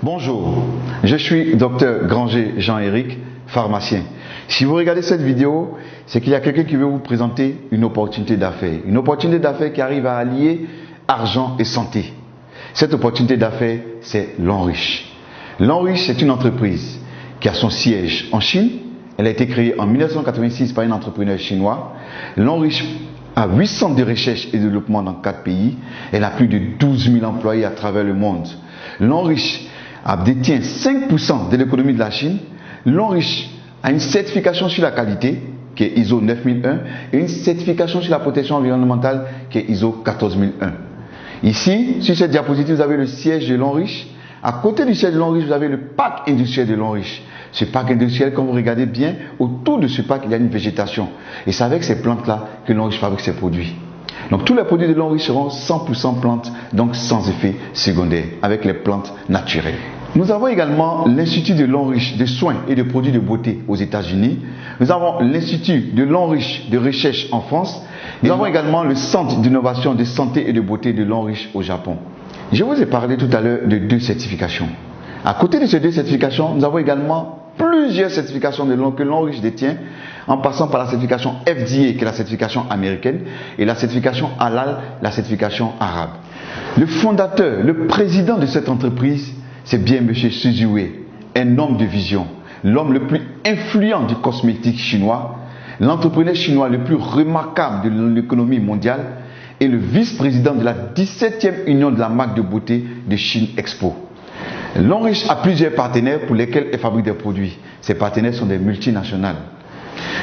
Bonjour, je suis Dr Granger Jean-Éric, pharmacien. Si vous regardez cette vidéo, c'est qu'il y a quelqu'un qui veut vous présenter une opportunité d'affaires. Une opportunité d'affaires qui arrive à allier argent et santé. Cette opportunité d'affaires, c'est L'Enriche. L'Enriche, c'est une entreprise qui a son siège en Chine. Elle a été créée en 1986 par un entrepreneur chinois. L'Enriche a 8 centres de recherche et de développement dans 4 pays. Elle a plus de 12 000 employés à travers le monde. L'Enriche détient 5% de l'économie de la Chine. L'Enriche a une certification sur la qualité qui est ISO 9001 et une certification sur la protection environnementale qui est ISO 14001. Ici, sur cette diapositive, vous avez le siège de L'Enriche. À côté du siège de L'Enriche, vous avez le parc industriel de L'Enriche. Ce parc industriel, quand vous regardez bien, autour de ce parc, il y a une végétation. Et c'est avec ces plantes-là que L'Enriche fabrique ses produits. Donc tous les produits de L'Enriche seront 100% plantes, donc sans effet secondaire, avec les plantes naturelles. Nous avons également l'Institut de L'Enriche de soins et de produits de beauté aux États-Unis. Nous avons l'Institut de L'Enriche de recherche en France. Nous avons également le Centre d'innovation de santé et de beauté de L'Enriche au Japon. Je vous ai parlé tout à l'heure de 2 certifications. À côté de ces 2 certifications, nous avons également plusieurs certifications que L'Enriche détient, en passant par la certification FDA, qui est la certification américaine, et la certification Halal, la certification arabe. Le fondateur, le président de cette entreprise, c'est bien M. Su Ziwei, un homme de vision, l'homme le plus influent du cosmétique chinois, l'entrepreneur chinois le plus remarquable de l'économie mondiale et le vice-président de la 17e union de la marque de beauté de Chine Expo. L'Enriche a plusieurs partenaires pour lesquels elle fabrique des produits. Ces partenaires sont des multinationales.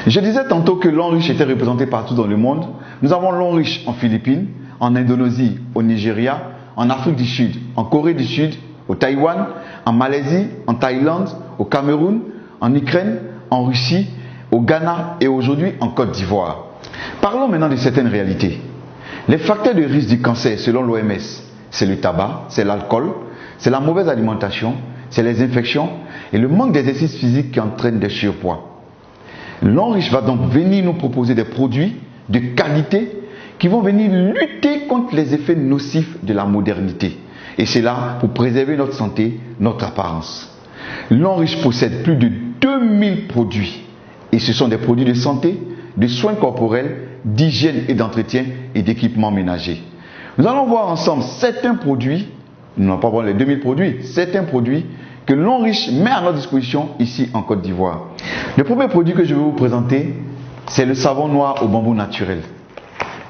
Je disais tantôt que L'Enriche était représenté partout dans le monde. Nous avons L'Enriche en Philippines, en Indonésie, au Nigeria, en Afrique du Sud, en Corée du Sud, au Taïwan, en Malaisie, en Thaïlande, au Cameroun, en Ukraine, en Russie, au Ghana et aujourd'hui en Côte d'Ivoire. Parlons maintenant de certaines réalités. Les facteurs de risque du cancer selon l'OMS, c'est le tabac, c'est l'alcool, c'est la mauvaise alimentation, c'est les infections et le manque d'exercice physique qui entraîne des surpoids. L'Enriche va donc venir nous proposer des produits de qualité qui vont venir lutter contre les effets nocifs de la modernité. Et c'est là pour préserver notre santé, notre apparence. L'Enriche possède plus de 2000 produits. Et ce sont des produits de santé, de soins corporels, d'hygiène et d'entretien et d'équipements ménagers. Nous allons voir ensemble certains produits, nous n'allons pas voir les 2000 produits, certains produits que L'Enriche met à notre disposition ici en Côte d'Ivoire. Le premier produit que je vais vous présenter, c'est le savon noir au bambou naturel.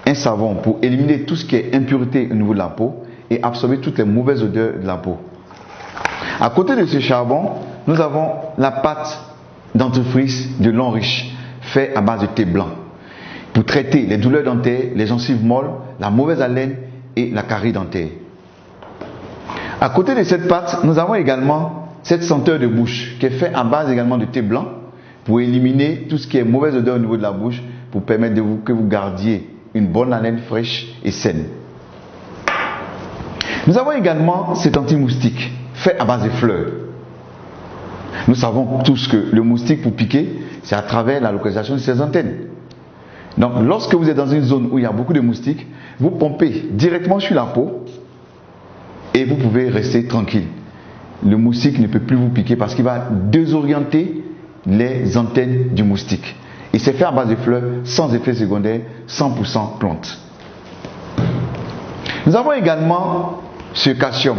Un savon pour éliminer tout ce qui est impureté au niveau de la peau et absorber toutes les mauvaises odeurs de la peau. À côté de ce charbon, nous avons la pâte dentifrice de L'Enriche, faite à base de thé blanc, pour traiter les douleurs dentaires, les gencives molles, la mauvaise haleine et la carie dentaire. À côté de cette pâte, nous avons également cette senteur de bouche, qui est faite à base également de thé blanc, pour éliminer tout ce qui est mauvaise odeur au niveau de la bouche, pour permettre que vous gardiez une bonne haleine fraîche et saine. Nous avons également cet anti-moustique fait à base de fleurs. Nous savons tous que le moustique pour piquer, c'est à travers la localisation de ses antennes. Donc lorsque vous êtes dans une zone où il y a beaucoup de moustiques, vous pompez directement sur la peau et vous pouvez rester tranquille. Le moustique ne peut plus vous piquer parce qu'il va désorienter les antennes du moustique. Et c'est fait à base de fleurs, sans effet secondaire, 100% plante. Nous avons également ce calcium.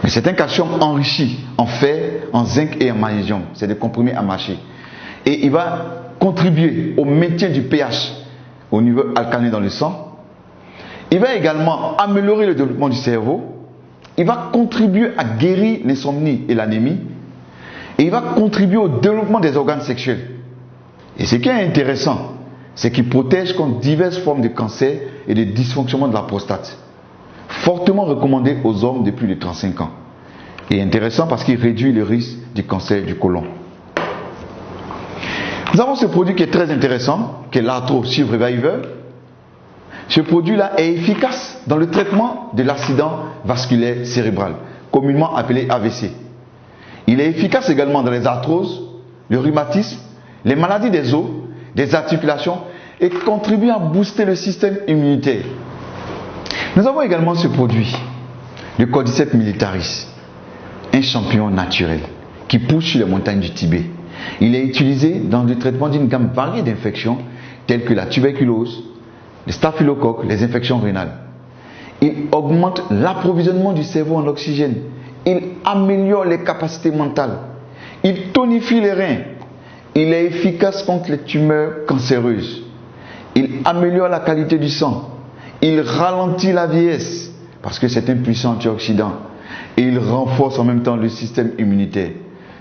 C'est un calcium enrichi en fer, en zinc et en magnésium. C'est des comprimés à mâcher. Et il va contribuer au maintien du pH au niveau alcaliné dans le sang. Il va également améliorer le développement du cerveau. Il va contribuer à guérir l'insomnie et l'anémie. Et il va contribuer au développement des organes sexuels. Et ce qui est intéressant, c'est qu'il protège contre diverses formes de cancer et de dysfonctionnement de la prostate. Fortement recommandé aux hommes de plus de 35 ans. Et intéressant parce qu'il réduit le risque du cancer du côlon. Nous avons ce produit qui est très intéressant, qui est l'Arthro Shield Reviver. Ce produit-là est efficace dans le traitement de l'accident vasculaire cérébral, communément appelé AVC. Il est efficace également dans les arthroses, le rhumatisme, les maladies des os, des articulations et contribue à booster le système immunitaire. Nous avons également ce produit, le Cordyceps militaris. un champignon naturel qui pousse sur les montagnes du Tibet. Il est utilisé dans le traitement d'une gamme variée d'infections telles que la tuberculose, le staphylocoque, les infections rénales. Il augmente l'approvisionnement du cerveau en oxygène. Il améliore les capacités mentales. Il tonifie les reins. Il est efficace contre les tumeurs cancéreuses. Il améliore la qualité du sang. Il ralentit la vieillesse parce que c'est un puissant antioxydant. Et il renforce en même temps le système immunitaire.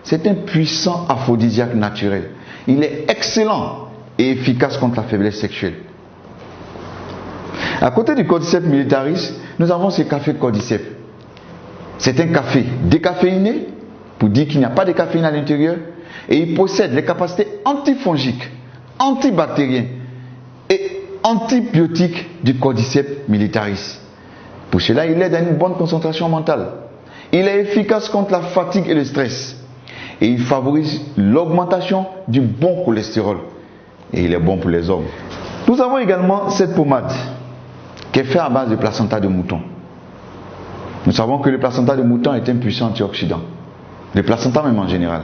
C'est un puissant aphrodisiaque naturel. Il est excellent et efficace contre la faiblesse sexuelle. À côté du Cordyceps militaris, nous avons ce café Cordyceps. C'est un café décaféiné, pour dire qu'il n'y a pas de caféine à l'intérieur, et il possède les capacités antifongiques, antibactériennes et antibiotiques du Cordyceps militaris. Pour cela, il aide à une bonne concentration mentale. Il est efficace contre la fatigue et le stress. Et il favorise l'augmentation du bon cholestérol. Et il est bon pour les hommes. Nous avons également cette pommade qui est faite à base de placenta de mouton. Nous savons que le placenta de mouton est un puissant antioxydant. Le placenta même en général.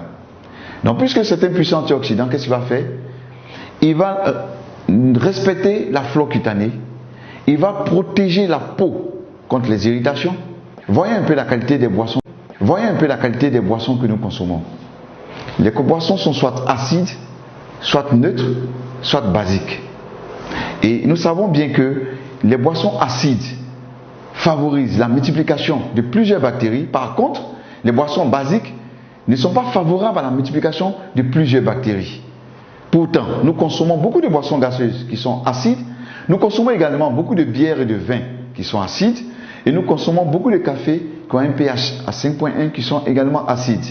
Donc puisque c'est un puissant antioxydant, qu'est-ce qu'il va faire? Il va respecter la flore cutanée. Il va protéger la peau contre les irritations. Voyez un peu la qualité des boissons. Voyez un peu la qualité des boissons que nous consommons. Les boissons sont soit acides, soit neutres, soit basiques. Et nous savons bien que les boissons acides favorisent la multiplication de plusieurs bactéries. Par contre, les boissons basiques ne sont pas favorables à la multiplication de plusieurs bactéries. Pourtant, nous consommons beaucoup de boissons gazeuses qui sont acides. Nous consommons également beaucoup de bières et de vins qui sont acides. Et nous consommons beaucoup de cafés qui ont un pH à 5.1 qui sont également acides.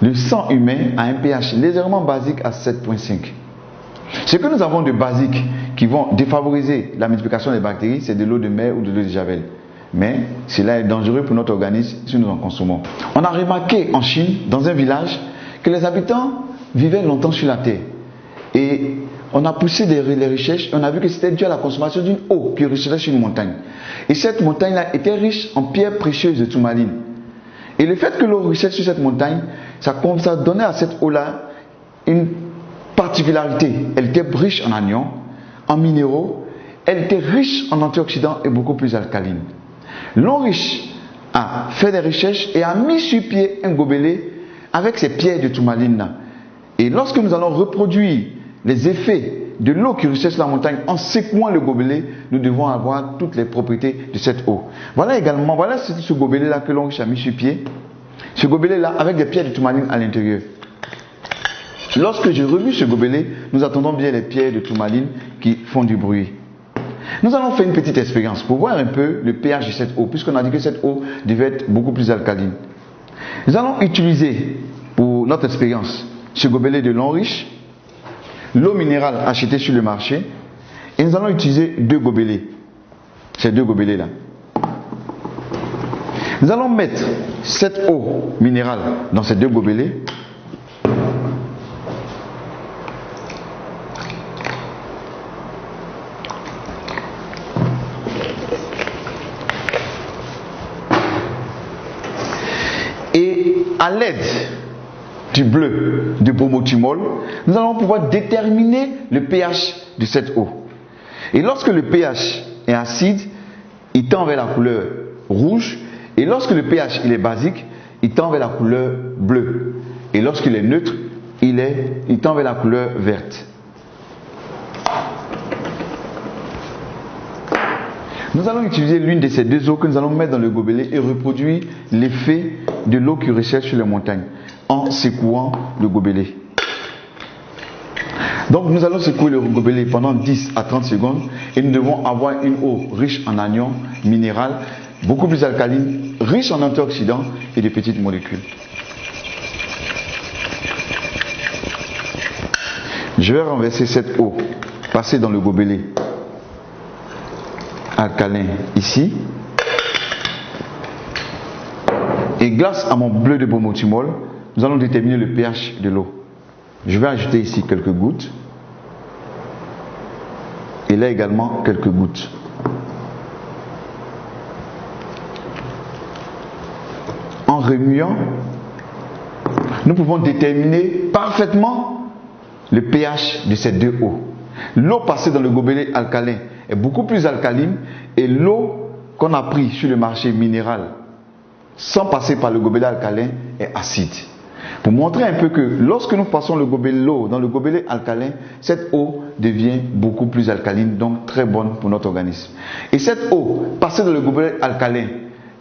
Le sang humain a un pH légèrement basique à 7.5. Ce que nous avons de basique qui vont défavoriser la multiplication des bactéries, c'est de l'eau de mer ou de l'eau de javel. Mais cela est dangereux pour notre organisme si nous en consommons. On a remarqué en Chine, dans un village, que les habitants vivaient longtemps sur la terre. Et on a poussé les recherches, on a vu que c'était dû à la consommation d'une eau qui ruisselait sur une montagne. Et cette montagne-là était riche en pierres précieuses de tourmaline. Et le fait que l'eau ruisselle sur cette montagne, ça donnait à cette eau-là une particularité. Elle était riche en anions, en minéraux, elle était riche en antioxydants et beaucoup plus alcaline. L'homme riche a fait des recherches et a mis sur pied un gobelet avec ces pierres de tourmaline. Et lorsque nous allons reproduire les effets de l'eau qui ruisselle sur la montagne en secouant le gobelet, nous devons avoir toutes les propriétés de cette eau. Voilà également, voilà ce gobelet-là que l'homme riche a mis sur pied. Ce gobelet-là avec des pierres de tourmaline à l'intérieur. Lorsque je remue ce gobelet, nous attendons bien les pierres de tourmaline qui font du bruit. Nous allons faire une petite expérience pour voir un peu le pH de cette eau, puisqu'on a dit que cette eau devait être beaucoup plus alcaline. Nous allons utiliser pour notre expérience ce gobelet de l'eau riche, l'eau minérale achetée sur le marché, et nous allons utiliser deux gobelets, ces deux gobelets-là. Nous allons mettre cette eau minérale dans ces deux gobelets. Et à l'aide du bleu de bromothymol, nous allons pouvoir déterminer le pH de cette eau. Et lorsque le pH est acide, il tend vers la couleur rouge. Et lorsque le pH il est basique, il tend vers la couleur bleue. Et lorsqu'il est neutre, il tend vers la couleur verte. Nous allons utiliser l'une de ces deux eaux que nous allons mettre dans le gobelet et reproduire l'effet de l'eau qui ruisselle sur les montagnes en secouant le gobelet. Donc nous allons secouer le gobelet pendant 10 à 30 secondes et nous devons avoir une eau riche en anions, minérales, beaucoup plus alcaline, riche en antioxydants et de petites molécules. Je vais renverser cette eau, passer dans le gobelet alcalin ici. Et grâce à mon bleu de bromothymol, nous allons déterminer le pH de l'eau. Je vais ajouter ici quelques gouttes. Et là également quelques gouttes. En en remuant, nous pouvons déterminer parfaitement le pH de ces deux eaux. L'eau passée dans le gobelet alcalin est beaucoup plus alcaline et l'eau qu'on a prise sur le marché minéral sans passer par le gobelet alcalin est acide. Pour montrer un peu que lorsque nous passons l'eau dans le gobelet alcalin, cette eau devient beaucoup plus alcaline, donc très bonne pour notre organisme. Et cette eau passée dans le gobelet alcalin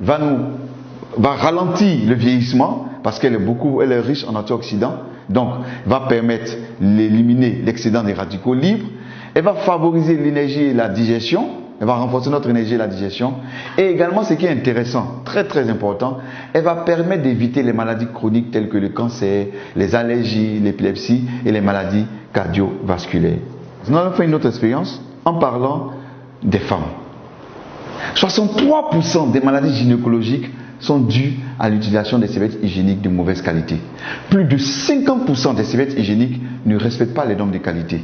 va ralentir le vieillissement parce qu'elle est riche en antioxydants, donc va permettre d'éliminer l'excédent des radicaux libres. Elle va favoriser l'énergie et la digestion. Elle va renforcer notre énergie et la digestion. Et également, ce qui est intéressant, très très important, elle va permettre d'éviter les maladies chroniques telles que le cancer, les allergies, l'épilepsie et les maladies cardiovasculaires. Nous allons faire une autre expérience en parlant des femmes. 63% des maladies gynécologiques sont dues à l'utilisation des serviettes hygiéniques de mauvaise qualité. Plus de 50% des serviettes hygiéniques ne respectent pas les normes de qualité.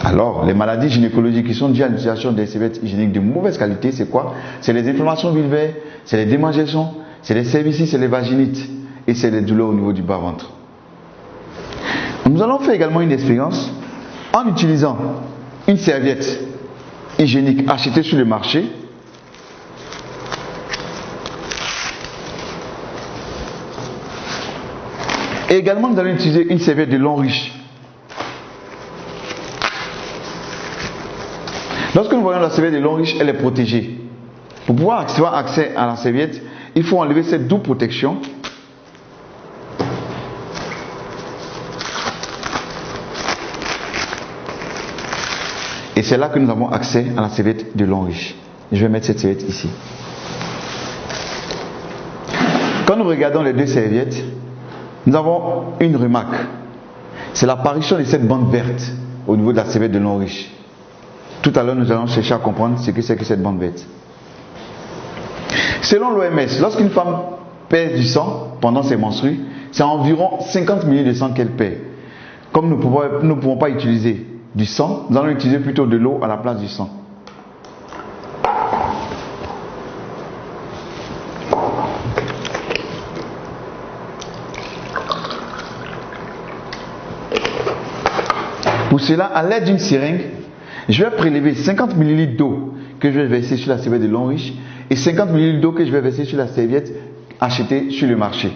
Alors, les maladies gynécologiques qui sont dues à l'utilisation des serviettes hygiéniques de mauvaise qualité, c'est quoi? C'est les inflammations vulvaires, c'est les démangeaisons, c'est les cervicites, c'est les vaginites et c'est les douleurs au niveau du bas-ventre. Nous allons faire également une expérience en utilisant une serviette hygiénique achetée sur le marché. Et également, nous allons utiliser une serviette de Longriche. Lorsque nous voyons la serviette de Longriche, elle est protégée. Pour pouvoir avoir accès à la serviette, il faut enlever cette double protection. Et c'est là que nous avons accès à la serviette de Longriche. Je vais mettre cette serviette ici. Quand nous regardons les deux serviettes, nous avons une remarque. C'est l'apparition de cette bande verte au niveau de la serviette de Longriche. Tout à l'heure, nous allons chercher à comprendre ce que c'est que cette bande verte. Selon l'OMS, lorsqu'une femme perd du sang pendant ses menstrues, c'est environ 50 ml de sang qu'elle perd. Comme nous ne pouvons pas utiliser du sang, nous allons utiliser plutôt de l'eau à la place du sang. Pour cela, à l'aide d'une seringue, je vais prélever 50 ml d'eau que je vais verser sur la serviette de Longriche et 50 ml d'eau que je vais verser sur la serviette achetée sur le marché.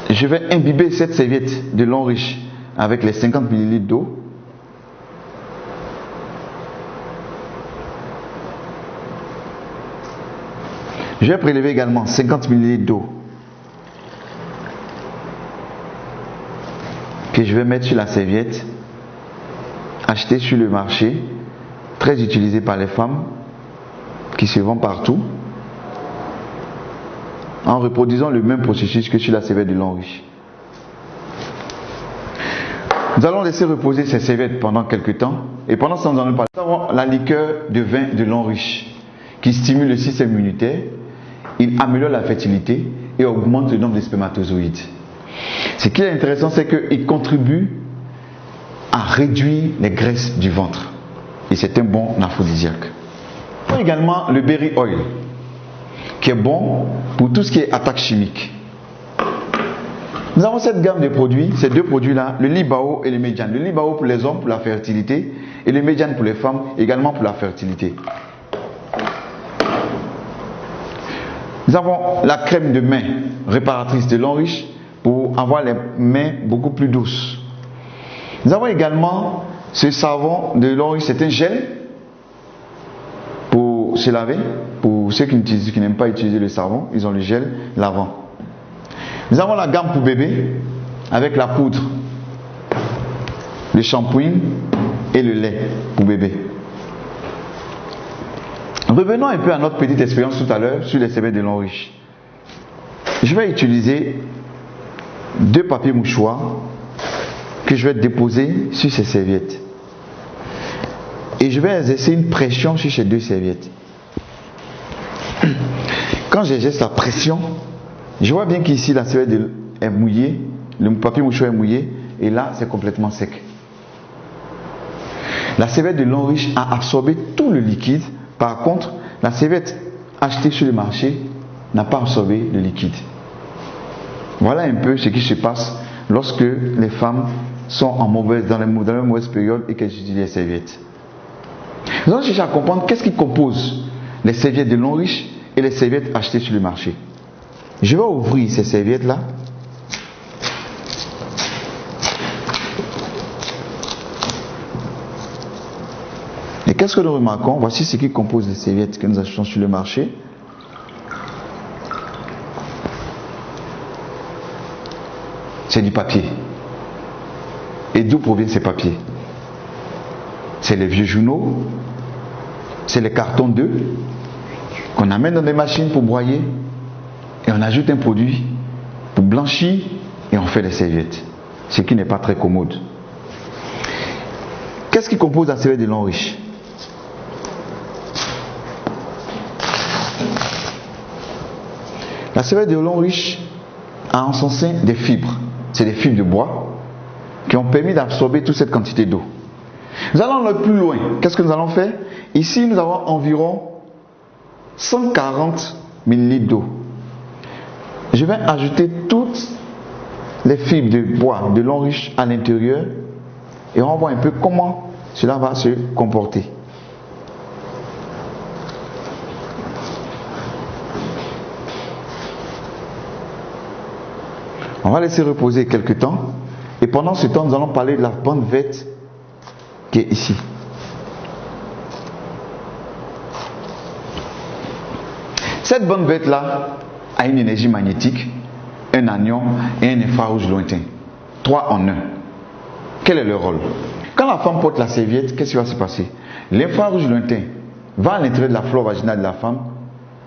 Je vais imbiber cette serviette de Longriche avec les 50 ml d'eau. Je vais prélever également 50 ml d'eau que je vais mettre sur la serviette achetée sur le marché, très utilisée par les femmes qui se vend partout, en reproduisant le même processus que sur la serviette de Longriche. Nous allons laisser reposer ces serviettes pendant quelques temps et pendant ce temps, nous allons parler. Nous avons la liqueur de vin de Longriche qui stimule le système immunitaire, il améliore la fertilité et augmente le nombre de spermatozoïdes. Ce qui est intéressant, c'est qu'il contribue à réduire les graisses du ventre. Et c'est un bon aphrodisiaque. Il y a également le berry oil, qui est bon pour tout ce qui est attaque chimique. Nous avons cette gamme de produits, ces deux produits-là, le Libao et le Mediane. Le Libao pour les hommes, pour la fertilité, et le Mediane pour les femmes, également pour la fertilité. Nous avons la crème de main réparatrice de Longriche, pour avoir les mains beaucoup plus douces. Nous avons également ce savon de Longriche, c'est un gel pour se laver. Pour ceux qui n'aiment pas utiliser le savon, ils ont le gel lavant. Nous avons la gamme pour bébé avec la poudre, le shampoing et le lait pour bébé. Revenons un peu à notre petite expérience tout à l'heure sur les serviettes de Longriche. Je vais utiliser 2 papiers mouchoirs que je vais déposer sur ces serviettes. Et je vais exercer une pression sur ces 2 serviettes. Quand j'exerce la pression, je vois bien qu'ici la serviette est mouillée, le papier mouchoir est mouillé, et là c'est complètement sec. La serviette de lin riche a absorbé tout le liquide. Par contre, la serviette achetée sur le marché n'a pas absorbé le liquide. Voilà un peu ce qui se passe lorsque les femmes sont dans la mauvaise période et qu'elles utilisent les serviettes. Nous allons chercher à comprendre qu'est-ce qui compose les serviettes de lin riche et les serviettes achetées sur le marché. Je vais ouvrir ces serviettes-là. Et qu'est-ce que nous remarquons? Voici ce qui compose les serviettes que nous achetons sur le marché. C'est du papier. Et d'où proviennent ces papiers? C'est les vieux journaux, c'est les cartons d'œufs qu'on amène dans des machines pour broyer et on ajoute un produit pour blanchir et on fait des serviettes. Ce qui n'est pas très commode. Qu'est-ce qui compose la serviette de lin riche? La serviette de lin riche a en son sein des fibres. C'est des fibres de bois qui ont permis d'absorber toute cette quantité d'eau. Nous allons aller plus loin. Qu'est-ce que nous allons faire? Ici, nous avons environ 140 ml d'eau. Je vais ajouter toutes les fibres de bois de lin riche à l'intérieur et on va voir un peu comment cela va se comporter. On va laisser reposer quelques temps et pendant ce temps, nous allons parler de la bande verte qui est ici. Cette bande verte là a une énergie magnétique, un anion et un infrarouge lointain. 3 en 1. Quel est le rôle? Quand la femme porte la serviette, qu'est-ce qui va se passer? L'infrarouge lointain va à l'intérieur de la flore vaginale de la femme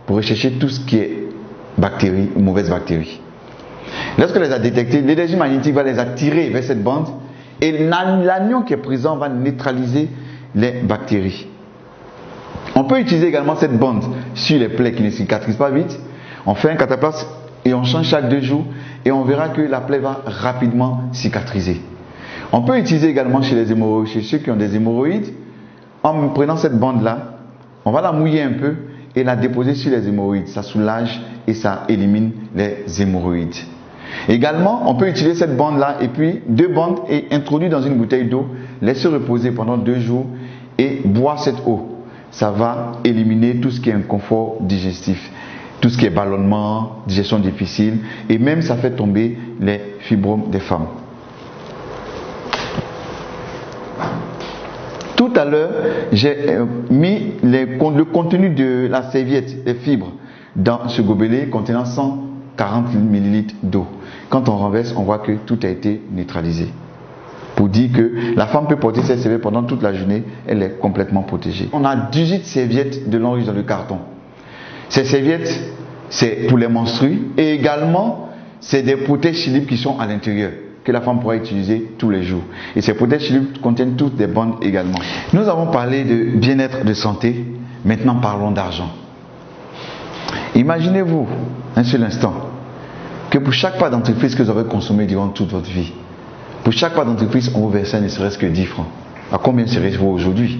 pour rechercher tout ce qui est bactéries ou mauvaises bactéries. Lorsqu'elle les a détectées, l'énergie magnétique va les attirer vers cette bande et l'anion qui est présent va neutraliser les bactéries. On peut utiliser également cette bande sur les plaies qui ne cicatrisent pas vite. On fait un cataplasme et on change chaque 2 jours et on verra que la plaie va rapidement cicatriser. On peut utiliser également chez les hémorroïdes, chez ceux qui ont des hémorroïdes, en prenant cette bande-là, on va la mouiller un peu et la déposer sur les hémorroïdes. Ça soulage et ça élimine les hémorroïdes. Également, on peut utiliser cette bande-là et puis 2 bandes et introduire dans une bouteille d'eau, laisser reposer pendant 2 jours et boire cette eau. Ça va éliminer tout ce qui est inconfort digestif, tout ce qui est ballonnement, digestion difficile et même ça fait tomber les fibromes des femmes. Tout à l'heure, j'ai mis le contenu de la serviette, les fibres, dans ce gobelet contenant 140 ml d'eau. Quand on renverse, on voit que tout a été neutralisé. Pour dire que la femme peut porter cette serviette pendant toute la journée, elle est complètement protégée. On a 18 serviettes de lin riche dans le carton. Ces serviettes, c'est pour les menstrues et également, c'est des protège-chilips qui sont à l'intérieur, que la femme pourra utiliser tous les jours. Et ces protège-chilips contiennent toutes des bandes également. Nous avons parlé de bien-être, de santé. Maintenant, parlons d'argent. Imaginez-vous, un seul instant, que pour chaque pas d'entreprise que vous avez consommé durant toute votre vie, pour chaque pas d'entreprise, on vous versait ne serait-ce que 10 francs. À combien serez-vous aujourd'hui?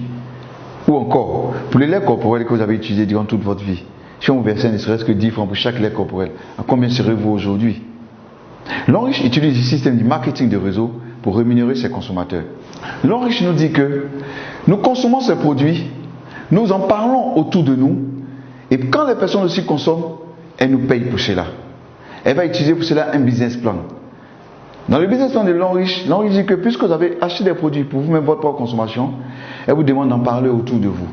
Ou encore, pour les laits corporels que vous avez utilisés durant toute votre vie, si on vous versait ne serait-ce que 10 francs pour chaque lait corporel, à combien serez-vous aujourd'hui? Lin riche utilise le système du marketing de réseau pour rémunérer ses consommateurs. Lin riche nous dit que nous consommons ces produits, nous en parlons autour de nous, et quand les personnes aussi consomment, elles nous payent pour cela. Elle va utiliser pour cela un business plan. Dans le business plan de Lin riche dit que puisque vous avez acheté des produits pour vous-même votre propre consommation, elle vous demande d'en parler autour de vous.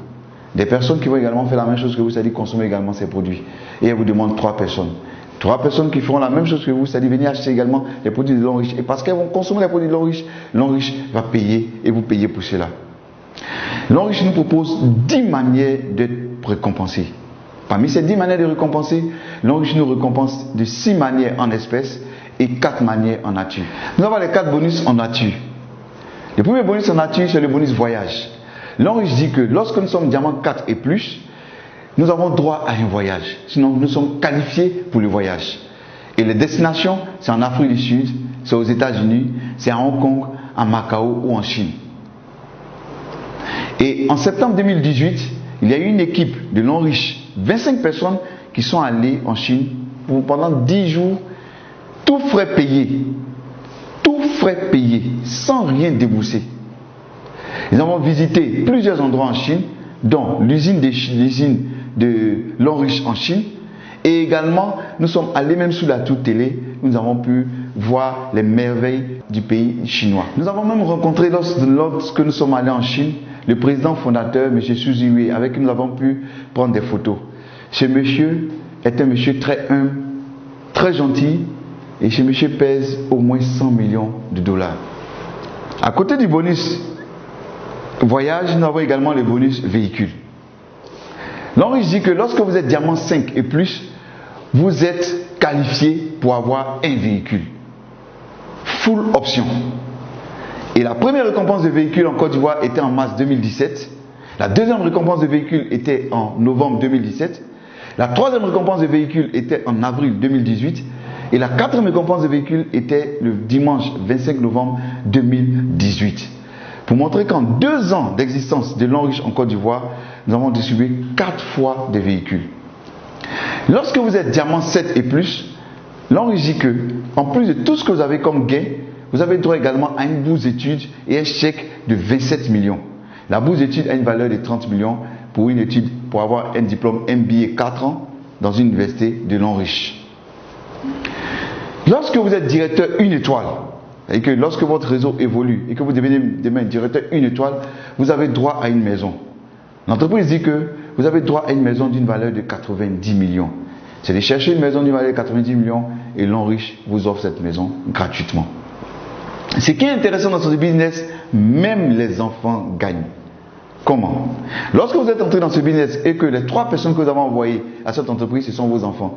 Des personnes qui vont également faire la même chose que vous, c'est-à-dire consommer également ces produits. Et elle vous demande 3 personnes. 3 personnes qui feront la même chose que vous, c'est-à-dire venir acheter également les produits de Lin riche. Et parce qu'elles vont consommer les produits de Lin riche va payer et vous payer pour cela. Lin riche nous propose 10 manières d'être récompensés. Parmi ces 10 manières de récompenser, Lin riche nous récompense de 6 manières en espèces et 4 manières en nature. Nous avons les 4 bonus en nature. Le premier bonus en nature, c'est le bonus voyage. Lin riche dit que lorsque nous sommes diamant 4 et plus, nous avons droit à un voyage. Sinon, nous sommes qualifiés pour le voyage. Et les destinations, c'est en Afrique du Sud, c'est aux États-Unis, c'est à Hong Kong, à Macao ou en Chine. Et en septembre 2018, il y a eu une équipe de l'Enriche, 25 personnes qui sont allées en Chine pendant 10 jours, tout frais payés, sans rien débourser. Nous avons visité plusieurs endroits en Chine, dont l'usine de l'Enriche en Chine, et également nous sommes allés même sous la tour télé, nous avons pu voir les merveilles du pays chinois. Nous avons même rencontré, lorsque nous sommes allés en Chine, le président fondateur, M. Xu Ziwei, avec qui nous avons pu prendre des photos. Ce monsieur est un monsieur très humble, très gentil, et ce monsieur pèse au moins 100 millions de dollars. À côté du bonus voyage, nous avons également le bonus véhicule. L'Enriche dit que lorsque vous êtes diamant 5 et plus, vous êtes qualifié pour avoir un véhicule. Full option. Et la première récompense de véhicule en Côte d'Ivoire était en mars 2017. La deuxième récompense de véhicule était en novembre 2017. La troisième récompense de véhicule était en avril 2018. Et la quatrième récompense de véhicule était le dimanche 25 novembre 2018. Pour montrer qu'en 2 ans d'existence de l'Enriche en Côte d'Ivoire, nous avons distribué 4 fois des véhicules. Lorsque vous êtes diamant 7 et plus, l'Enriche dit que, en plus de tout ce que vous avez comme gain, vous avez droit également à une bourse d'études et un chèque de 27 millions. La bourse d'études a une valeur de 30 millions pour une étude, pour avoir un diplôme MBA 4 ans dans une université de l'Enriche. Lorsque vous êtes directeur 1 étoile, et que lorsque votre réseau évolue et que vous devenez demain directeur 1 étoile, vous avez droit à une maison. L'entreprise dit que vous avez droit à une maison d'une valeur de 90 millions. C'est de chercher une maison d'une valeur de 90 millions et l'Enriche vous offre cette maison gratuitement. Ce qui est intéressant dans ce business, même les enfants gagnent. Comment? Lorsque vous êtes entré dans ce business et que les 3 personnes que vous avez envoyées à cette entreprise, ce sont vos enfants,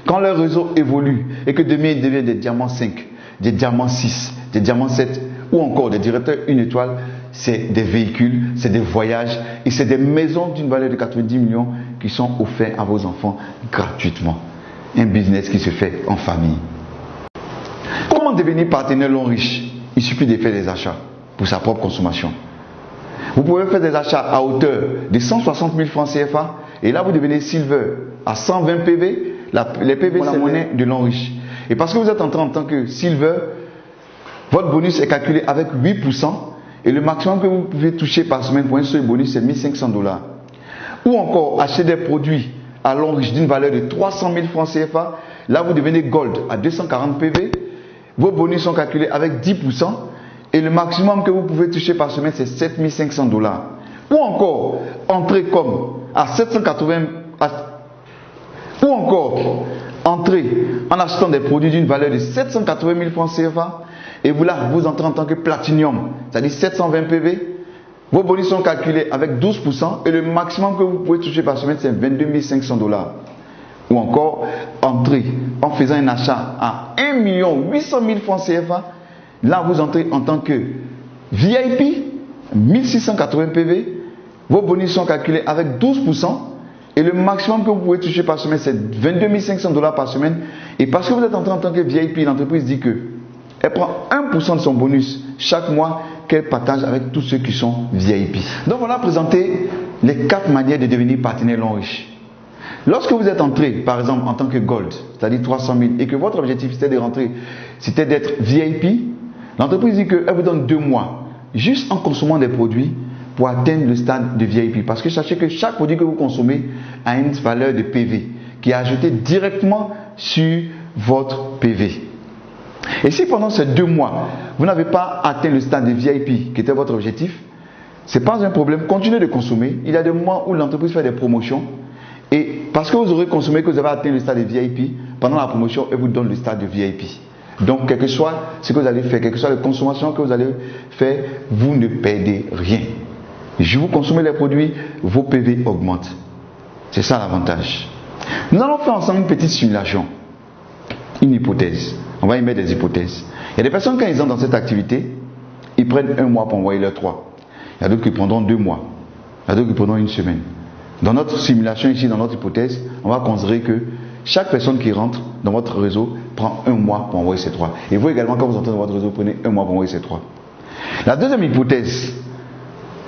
quand leur réseau évolue et que demain ils deviennent des diamants 5, des diamants 6, des diamants 7 ou encore des directeurs 1 étoile, c'est des véhicules, c'est des voyages et c'est des maisons d'une valeur de 90 millions qui sont offerts à vos enfants gratuitement. Un business qui se fait en famille. Comment devenir partenaire l'Enriche? Il suffit de faire des achats pour sa propre consommation. Vous pouvez faire des achats à hauteur de 160 000 francs CFA et là vous devenez Silver à 120 PV. Les PV c'est la monnaie de l'Enriche. Et parce que vous êtes entré en tant que Silver, votre bonus est calculé avec 8% et le maximum que vous pouvez toucher par semaine pour un seul bonus c'est 1500 $. Ou encore acheter des produits à l'Enriche d'une valeur de 300 000 francs CFA, là vous devenez Gold à 240 PV. Vos bonus sont calculés avec 10% et le maximum que vous pouvez toucher par semaine c'est 7500 $. Ou encore entrer comme à 780 ou encore entrer en achetant des produits d'une valeur de 780 000 francs CFA et vous là vous entrez en tant que Platinum, c'est-à-dire 720 PV. Vos bonus sont calculés avec 12% et le maximum que vous pouvez toucher par semaine c'est 22 500 $. Ou encore entrer en faisant un achat à 1 800 000 francs CFA. Là vous entrez en tant que VIP, 1680 PV. Vos bonus sont calculés avec 12% et le maximum que vous pouvez toucher par semaine c'est 22 500 $ par semaine. Et parce que vous êtes entré en tant que VIP, l'entreprise dit que elle prend 1% de son bonus chaque mois qu'elle partage avec tous ceux qui sont VIP. Donc on a présenté les 4 manières de devenir partenaire l'Enriche. Lorsque vous êtes entré, par exemple, en tant que Gold, c'est-à-dire 300 000, et que votre objectif c'était de rentrer, c'était d'être VIP, l'entreprise dit qu'elle vous donne 2 mois, juste en consommant des produits pour atteindre le stade de VIP. Parce que sachez que chaque produit que vous consommez a une valeur de PV, qui est ajoutée directement sur votre PV. Et si pendant ces 2 mois, vous n'avez pas atteint le stade de VIP, qui était votre objectif, ce n'est pas un problème, continuez de consommer. Il y a des mois où l'entreprise fait des promotions, et parce que vous aurez consommé, que vous avez atteint le stade de VIP, pendant la promotion, elle vous donne le stade de VIP. Donc, quel que soit ce que vous allez faire, quelle que soit la consommation que vous allez faire, vous ne perdez rien. Si vous consommez les produits, vos PV augmentent. C'est ça l'avantage. Nous allons faire ensemble une petite simulation, une hypothèse. On va y mettre des hypothèses. Il y a des personnes, quand ils entrent dans cette activité, ils prennent 1 mois pour envoyer leurs 3. Il y a d'autres qui prendront 2 mois. Il y a d'autres qui prendront 1 semaine. Dans notre simulation ici, dans notre hypothèse, on va considérer que chaque personne qui rentre dans votre réseau prend 1 mois pour envoyer ses 3. Et vous également, quand vous entrez dans votre réseau, prenez 1 mois pour envoyer ses 3. La deuxième hypothèse,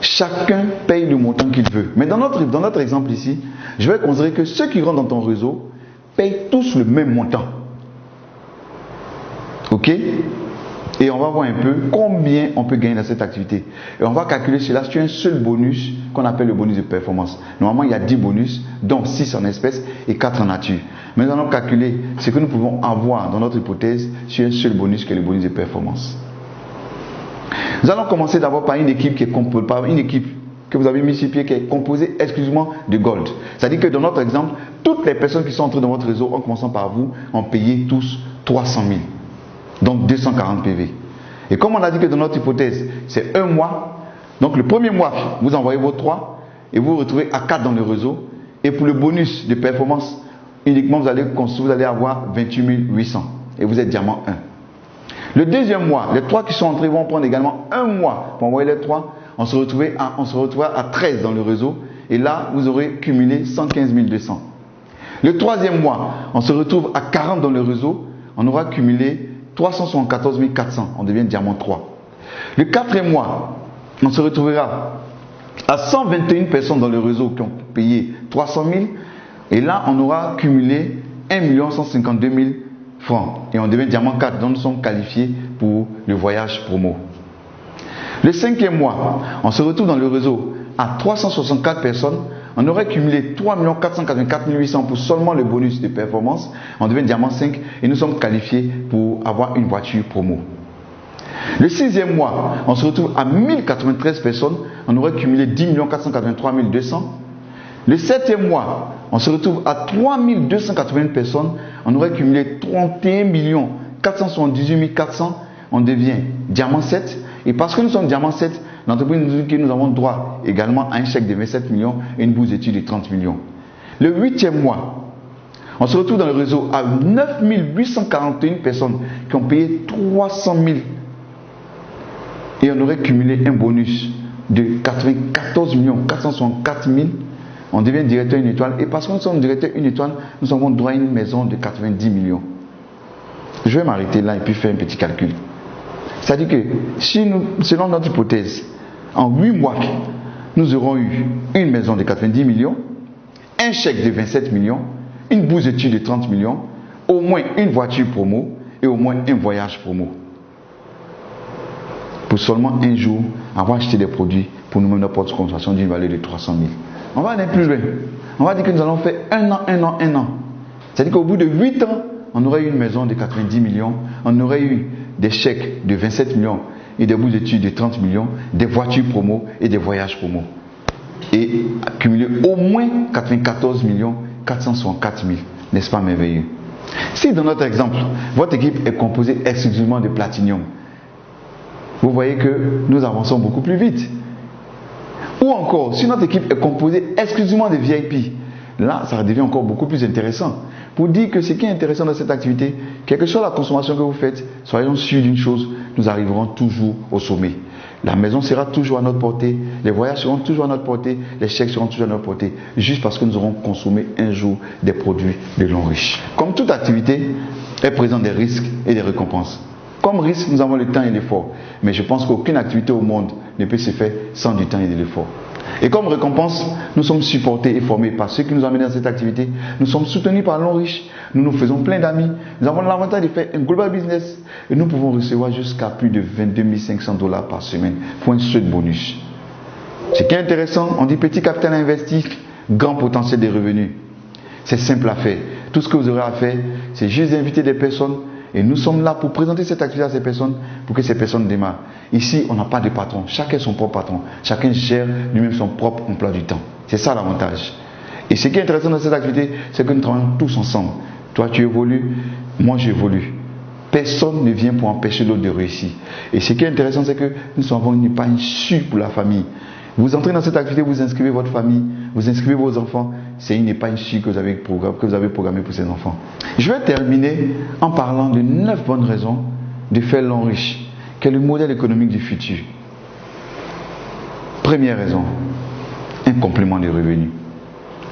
Chacun paye le montant qu'il veut. Mais dans notre exemple ici, je vais considérer que ceux qui rentrent dans ton réseau payent tous le même montant. Ok? Et on va voir un peu combien on peut gagner dans cette activité. Et on va calculer cela sur un seul bonus qu'on appelle le bonus de performance. Normalement, il y a 10 bonus, dont 6 en espèces et 4 en nature. Mais nous allons calculer ce que nous pouvons avoir dans notre hypothèse sur un seul bonus qui est le bonus de performance. Nous allons commencer d'abord par une équipe que vous avez mis sur pied qui est composée exclusivement de gold. C'est-à-dire que dans notre exemple, toutes les personnes qui sont entrées dans votre réseau, en commençant par vous, ont payé tous 300 000. Donc 240 PV. Et comme on a dit que dans notre hypothèse, c'est un mois, donc le premier mois, vous envoyez vos 3 et vous vous retrouvez à 4 dans le réseau. Et pour le bonus de performance, uniquement vous allez avoir 28 800 et vous êtes diamant 1. Le deuxième mois, les 3 qui sont entrés vont prendre également un mois pour envoyer les 3. On se retrouvera à 13 dans le réseau et là, vous aurez cumulé 115 200. Le troisième mois, on se retrouve à 40 dans le réseau, on aura cumulé 374 400, on devient diamant 3. Le quatrième mois, on se retrouvera à 121 personnes dans le réseau qui ont payé 300 000 et là, on aura cumulé 1 152 000 francs et on devient diamant 4, donc nous sommes qualifiés pour le voyage promo. Le cinquième mois, on se retrouve dans le réseau à 364 personnes. On aurait cumulé 3 484 800 pour seulement le bonus de performance. On devient diamant 5 et nous sommes qualifiés pour avoir une voiture promo. Le sixième mois, on se retrouve à 1093 personnes. On aurait cumulé 10 483 200. Le septième mois, on se retrouve à 3280 personnes. On aurait cumulé 31 478 400. On devient diamant 7. Et parce que nous sommes diamant 7, l'entreprise nous dit que nous avons droit également à un chèque de 27 millions et une bourse d'études de 30 millions. Le huitième mois, on se retrouve dans le réseau à 9 841 personnes qui ont payé 300 000 et on aurait cumulé un bonus de 94 464 000. On devient directeur une étoile et parce que nous sommes directeur une étoile, nous avons droit à une maison de 90 millions. Je vais m'arrêter là et puis faire un petit calcul. C'est-à-dire que si selon notre hypothèse, en 8 mois, nous aurons eu une maison de 90 millions, un chèque de 27 millions, une bourse d'études de 30 millions, au moins une voiture promo et au moins un voyage promo. Pour seulement un jour, avoir acheté des produits pour nous-mêmes notre porte de consommation d'une valeur de 300 000. On va aller plus loin. On va dire que nous allons faire un an. C'est-à-dire qu'au bout de 8 ans, on aurait eu une maison de 90 millions, on aurait eu des chèques de 27 millions et des bourses d'études de 30 millions, des voitures promo et des voyages promo. Et accumuler au moins 94 464 000. N'est-ce pas merveilleux? Si dans notre exemple, votre équipe est composée exclusivement de platinium, vous voyez que nous avançons beaucoup plus vite. Ou encore, si notre équipe est composée exclusivement de VIP, là, ça devient encore beaucoup plus intéressant. Pour dire que ce qui est intéressant dans cette activité, quelle que soit la consommation que vous faites, soyons sûrs d'une chose, nous arriverons toujours au sommet. La maison sera toujours à notre portée, les voyages seront toujours à notre portée, les chèques seront toujours à notre portée, juste parce que nous aurons consommé un jour des produits de l'homme riche. Comme toute activité, elle présente des risques et des récompenses. Comme risque, nous avons le temps et l'effort. Mais je pense qu'aucune activité au monde ne peut se faire sans du temps et de l'effort. Et comme récompense, nous sommes supportés et formés par ceux qui nous ont amenés dans cette activité. Nous sommes soutenus par l'homme riche. Nous nous faisons plein d'amis. Nous avons l'avantage de faire un global business. Et nous pouvons recevoir jusqu'à plus de 22 500 $ par semaine pour un seul bonus. Ce qui est intéressant, on dit petit capital investi, grand potentiel de revenus. C'est simple à faire. Tout ce que vous aurez à faire, c'est juste d'inviter des personnes. Et nous sommes là pour présenter cette activité à ces personnes, pour que ces personnes démarrent. Ici, on n'a pas de patron. Chacun son propre patron. Chacun gère lui-même son propre emploi du temps. C'est ça l'avantage. Et ce qui est intéressant dans cette activité, c'est que nous travaillons tous ensemble. Toi, tu évolues, moi, j'évolue. Personne ne vient pour empêcher l'autre de réussir. Et ce qui est intéressant, c'est que nous avons une épargne sûre pour la famille. Vous entrez dans cette activité, vous inscrivez votre famille, vous inscrivez vos enfants. C'est une épargne sûre que vous avez programmée pour ces enfants. Je vais terminer en parlant de 9 bonnes raisons de faire l'homme riche, qui est le modèle économique du futur. Première raison, un complément de revenus.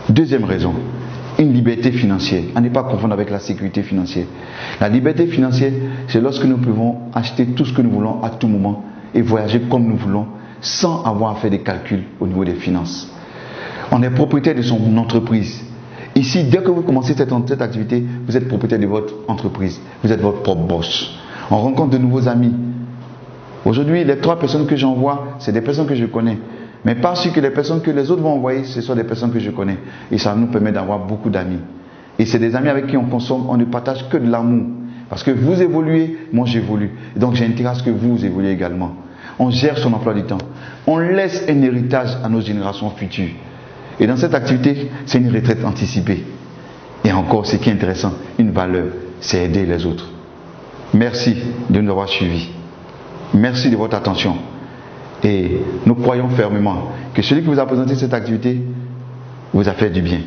Deuxième raison, une liberté financière. À ne pas confondre avec la sécurité financière. La liberté financière, c'est lorsque nous pouvons acheter tout ce que nous voulons à tout moment et voyager comme nous voulons, sans avoir à faire des calculs au niveau des finances. On est propriétaire de son entreprise. Ici, dès que vous commencez cette activité, vous êtes propriétaire de votre entreprise. Vous êtes votre propre boss. On rencontre de nouveaux amis. Aujourd'hui, les 3 personnes que j'envoie, c'est des personnes que je connais. Mais pas sûr que les personnes que les autres vont envoyer, ce sont des personnes que je connais. Et ça nous permet d'avoir beaucoup d'amis. Et c'est des amis avec qui on consomme, on ne partage que de l'amour. Parce que vous évoluez, moi j'évolue. Et donc j'ai intérêt à ce que vous évoluez également. On gère son emploi du temps. On laisse un héritage à nos générations futures. Et dans cette activité, c'est une retraite anticipée. Et encore, ce qui est intéressant, une valeur, c'est aider les autres. Merci de nous avoir suivis. Merci de votre attention. Et nous croyons fermement que celui qui vous a présenté cette activité vous a fait du bien.